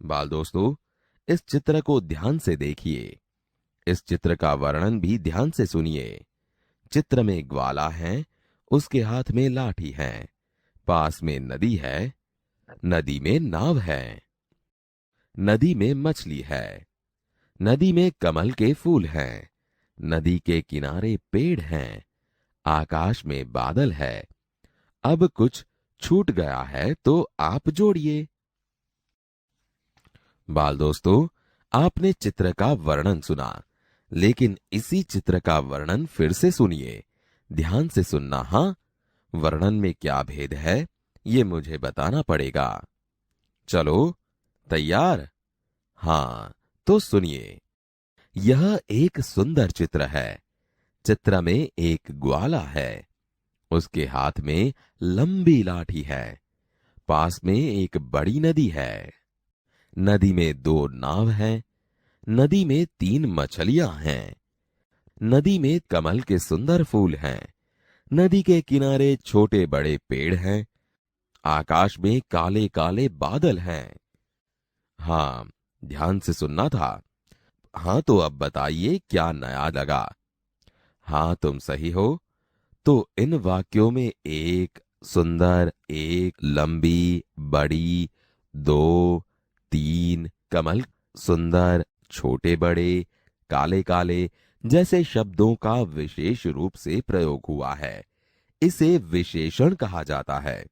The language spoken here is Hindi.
बाल दोस्तों, इस चित्र को ध्यान से देखिए। इस चित्र का वर्णन भी ध्यान से सुनिए। चित्र में ग्वाला है, उसके हाथ में लाठी है। पास में नदी है, नदी में नाव है। नदी में मछली है। नदी में कमल के फूल हैं। नदी के किनारे पेड़ हैं। आकाश में बादल है। अब कुछ छूट गया है तो आप जोड़िए। बाल दोस्तों, आपने चित्र का वर्णन सुना, लेकिन इसी चित्र का वर्णन फिर से सुनिए। ध्यान से सुनना, हाँ। वर्णन में क्या भेद है, ये मुझे बताना पड़ेगा। चलो, तैयार? हाँ, तो सुनिए। यह एक सुंदर चित्र है। चित्र में एक ग्वाला है। उसके हाथ में लंबी लाठी है। पास में एक बड़ी नदी है। नदी में 2 नाव हैं। नदी में 3 मछलियां हैं। नदी में कमल के सुंदर फूल हैं। नदी के किनारे छोटे बड़े पेड़ हैं। आकाश में काले काले बादल हैं। हाँ, ध्यान से सुनना था। हाँ, तो अब बताइए क्या नया लगा? हाँ, तुम सही हो। तो इन वाक्यों में एक सुंदर, एक लंबी, बड़ी, 2, 3, कमल, सुंदर, छोटे बड़े, काले काले जैसे शब्दों का विशेष रूप से प्रयोग हुआ है। इसे विशेषण कहा जाता है।